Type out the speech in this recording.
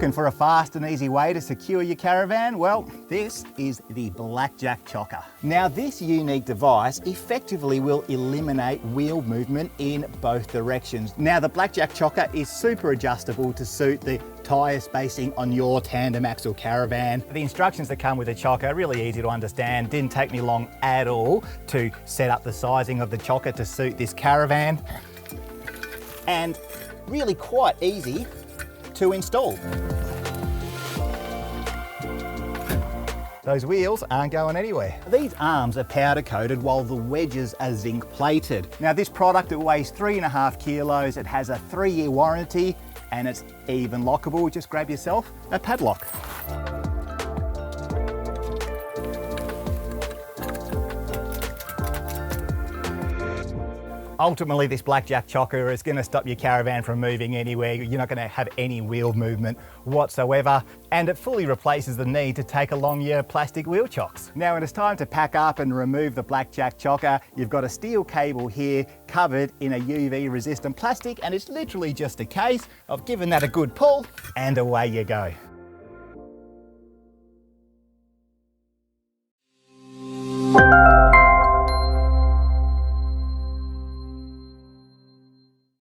Looking for a fast and easy way to secure your caravan? Well, this is the Black Jack Chokka. Now, this unique device effectively will eliminate wheel movement in both directions. Now, the Black Jack Chokka is super adjustable to suit the tyre spacing on your tandem axle caravan. The instructions that come with the Chokka are really easy to understand. Didn't take me long at all to set up the sizing of the Chokka to suit this caravan, and really quite easy to install. Those wheels aren't going anywhere. These arms are powder coated while the wedges are zinc plated. Now, this product, it weighs 3.5 kilos, it has a 3-year warranty, and it's even lockable. Just grab yourself a padlock. Ultimately, this Black Jack Chokka is going to stop your caravan from moving anywhere. You're not going to have any wheel movement whatsoever, and it fully replaces the need to take along your plastic wheel chocks. Now, when it's time to pack up and remove the Black Jack Chokka, you've got a steel cable here covered in a UV resistant plastic, and it's literally just a case of giving that a good pull and away you go.